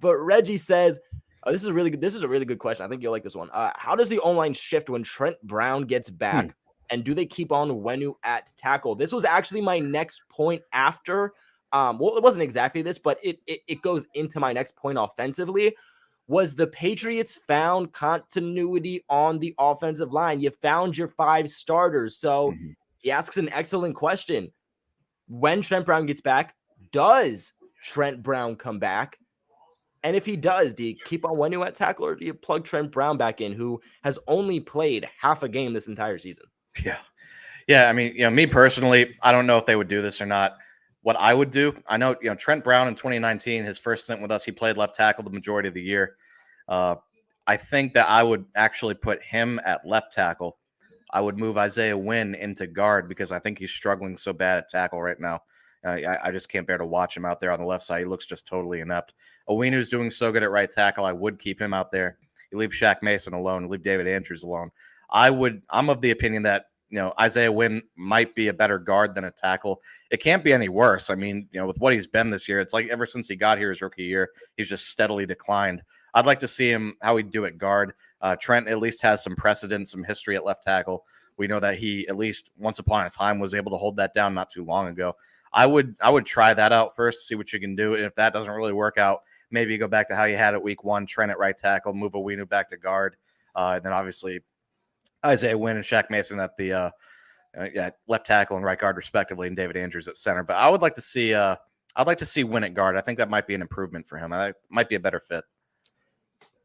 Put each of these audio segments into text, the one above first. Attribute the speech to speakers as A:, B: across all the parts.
A: But Reggie says, this is a really good. This is a really good question. I think you'll like this one. How does the O-line shift when Trent Brown gets back? And do they keep on Wenu at tackle? This was actually my next point after. Well, it wasn't exactly this, but it goes into my next point offensively. Was the Patriots found continuity on the offensive line? You found your 5 starters. So he asks an excellent question. When Trent Brown gets back, does Trent Brown come back? And if he does, do you keep on Wenu at tackle, or do you plug Trent Brown back in, who has only played half a game this entire season?
B: Yeah. I mean, me personally, I don't know if they would do this or not. What I would do, I know, Trent Brown in 2019, his first stint with us, he played left tackle the majority of the year. I think that I would actually put him at left tackle. I would move Isaiah Wynn into guard because I think he's struggling so bad at tackle right now. I just can't bear to watch him out there on the left side. He looks just totally inept. Owenu's doing so good at right tackle. I would keep him out there. You leave Shaq Mason alone. You leave David Andrews alone. I'm of the opinion that, Isaiah Wynn might be a better guard than a tackle. It can't be any worse. I mean, with what he's been this year, it's like ever since he got here his rookie year, he's just steadily declined. I'd like to see him how he'd do at guard. Trent at least has some precedent, some history at left tackle. We know that he, at least once upon a time, was able to hold that down not too long ago. I would try that out first, see what you can do. And if that doesn't really work out, maybe you go back to how you had it week 1, Trent at right tackle, move Owenu back to guard. And then obviously Isaiah Wynn and Shaq Mason at the left tackle and right guard respectively, and David Andrews at center. But I would like to see Wynn at guard. I think that might be an improvement for him. That might be a better fit.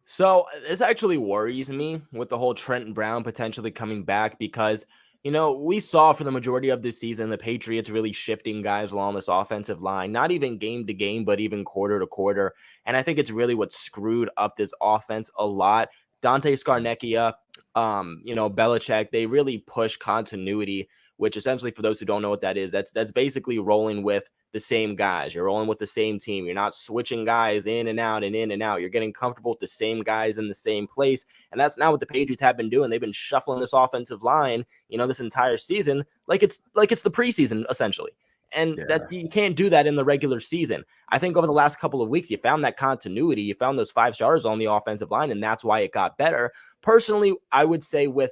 A: So this actually worries me with the whole Trent Brown potentially coming back because, we saw for the majority of this season, the Patriots really shifting guys along this offensive line, not even game to game, but even quarter to quarter. And I think it's really what screwed up this offense a lot. Dante Scarnecchia, Belichick, they really push continuity, which essentially, for those who don't know what that is, that's basically rolling with the same guys. You're rolling with the same team. You're not switching guys in and out and in and out. You're getting comfortable with the same guys in the same place. And that's not what the Patriots have been doing. They've been shuffling this offensive line, this entire season, like it's the preseason, essentially. And that you can't do that in the regular season. I think over the last couple of weeks, you found that continuity. You found those 5 stars on the offensive line, and that's why it got better. Personally, I would say with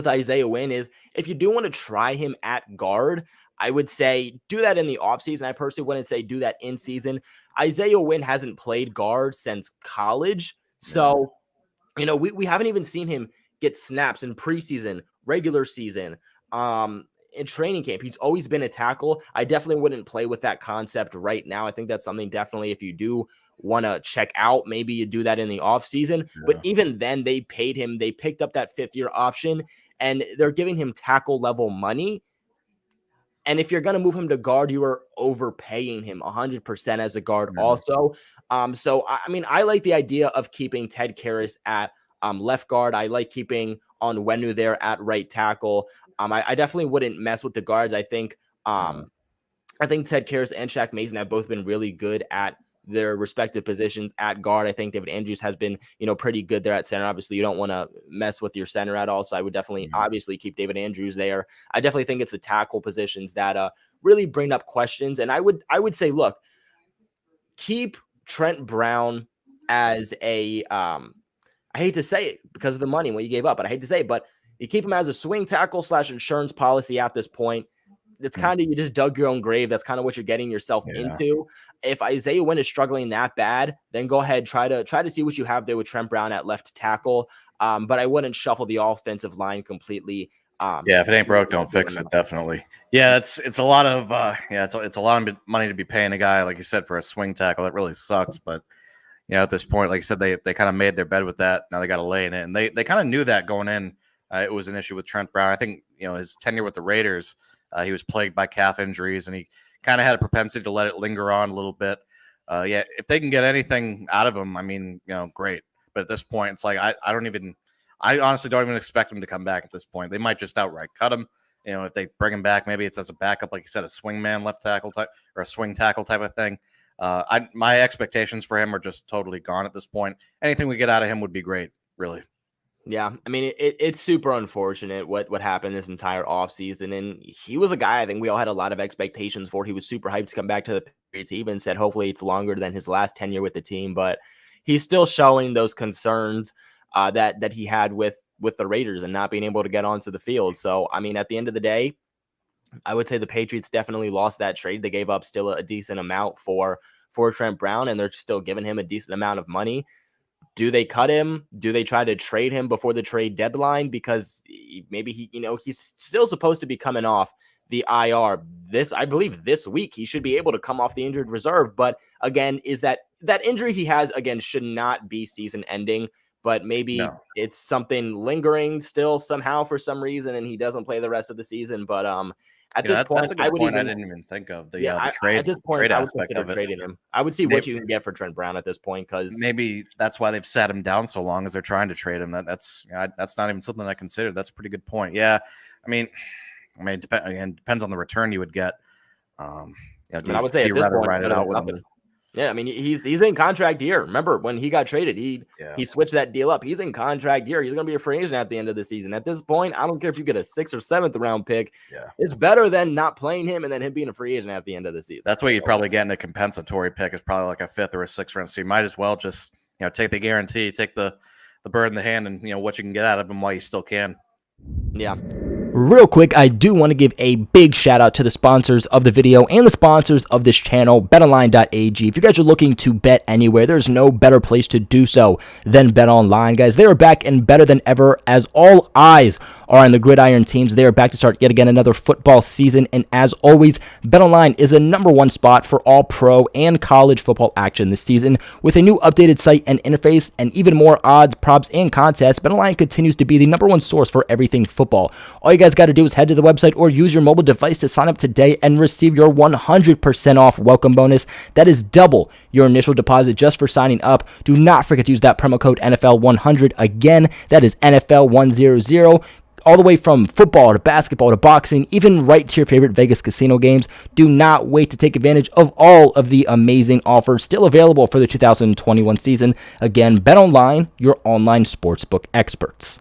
A: Isaiah Wynn is, if you do want to try him at guard, I would say do that in the offseason. I personally wouldn't say do that in season. Isaiah Wynn hasn't played guard since college. So, we haven't even seen him get snaps in preseason, regular season, in training camp. He's always been a tackle. I definitely wouldn't play with that concept right now. I think that's something definitely, if you do want to check out, maybe you do that in the offseason. But even then, they paid him. They picked up that 5th-year option, and they're giving him tackle level money. And if you're going to move him to guard, you are overpaying him 100% as a guard also. So, I mean, I like the idea of keeping Ted Karras at left guard. I like keeping Onwenu there at right tackle. I definitely wouldn't mess with the guards. I think Ted Karras and Shaq Mason have both been really good at their respective positions at guard. I think David Andrews has been, pretty good there at center. Obviously, you don't want to mess with your center at all. So I would definitely, obviously, keep David Andrews there. I definitely think it's the tackle positions that really bring up questions. And I would say, look, keep Trent Brown as a, I hate to say it because of the money, what you gave up, but I hate to say it, but you keep him as a swing tackle / insurance policy at this point. It's kind of, you just dug your own grave. That's kind of what you're getting yourself into. If Isaiah Wynn is struggling that bad, then go ahead, try to see what you have there with Trent Brown at left tackle. But I wouldn't shuffle the offensive line completely.
B: If it ain't broke, don't fix it. Definitely. Yeah, it's a lot of it's a lot of money to be paying a guy, like you said, for a swing tackle. That really sucks. But at this point, like you said, they kind of made their bed with that. Now they got to lay in it, and they kind of knew that going in. It was an issue with Trent Brown. I think his tenure with the Raiders. He was plagued by calf injuries, and he kind of had a propensity to let it linger on a little bit. If they can get anything out of him, I mean, great. But at this point, it's like I honestly don't even expect him to come back at this point. They might just outright cut him. If they bring him back, maybe it's as a backup, like you said, a swingman left tackle type or a swing tackle type of thing. My expectations for him are just totally gone at this point. Anything we get out of him would be great, really.
A: Yeah, I mean, it's super unfortunate what happened this entire offseason. And he was a guy I think we all had a lot of expectations for. He was super hyped to come back to the Patriots. He even said hopefully it's longer than his last tenure with the team, but he's still showing those concerns that he had with the Raiders and not being able to get onto the field. So, I mean, at the end of the day, I would say the Patriots definitely lost that trade. They gave up still a decent amount for Trent Brown, and they're still giving him a decent amount of money. Do they cut him? Do they try to trade him before the trade deadline? Because maybe he's still supposed to be coming off the IR I believe this week. He should be able to come off the injured reserve. But again, is that injury he has again should not be season ending, but maybe
B: No.
A: it's something lingering still somehow for some reason, and he doesn't play the rest of the season. But at this
B: That's
A: point,
B: a
A: I
B: good
A: would
B: point. I
A: even
B: didn't even think of the
A: yeah,
B: the
A: at this point,
B: trade
A: I would
B: aspect
A: consider
B: of it.
A: trading him. I would see
B: They,
A: what you can get for Trent Brown at this point because
B: maybe that's why they've sat him down so long, as they're trying to trade him. That's not even something I considered. That's a pretty good point. Yeah, I mean, it depends on the return you would get.
A: I would say
B: do
A: at
B: you
A: this
B: rather
A: point,
B: ride it
A: better
B: out
A: than
B: with him?
A: nothing. Yeah, I mean, he's in contract year. Remember when he got traded,
B: Yeah,
A: he switched that deal up. He's in contract year. He's going to be a free agent at the end of the season. At this point, I don't care if you get a 6th or 7th round pick.
B: yeah.
A: It's better than not playing him and then him being a free agent at the end of the season.
B: That's what you'd probably get in a compensatory pick. Is probably like a 5th or a 6th round. So you might as well just take the guarantee, take the bird in the hand, and what you can get out of him while you still can.
A: Yeah.
C: Real quick, I do want to give a big shout out to the sponsors of the video and the sponsors of this channel, betonline.ag. If you guys are looking to bet anywhere, there's no better place to do so than BetOnline, guys. They are back and better than ever as all eyes are on the gridiron teams. They are back to start yet again another football season, and as always, BetOnline is the #1 spot for all pro and college football action this season. With a new updated site and interface and even more odds, props, and contests, BetOnline continues to be the #1 source for everything football. All you guys got to do is head to the website or use your mobile device to sign up today and receive your 100% off welcome bonus. That is double your initial deposit just for signing up. Do not forget to use that promo code NFL100. Again, that is NFL100. All the way from football to basketball to boxing, even right to your favorite Vegas casino games. Do not wait to take advantage of all of the amazing offers still available for the 2021 season. Again, BetOnline, your online sportsbook experts.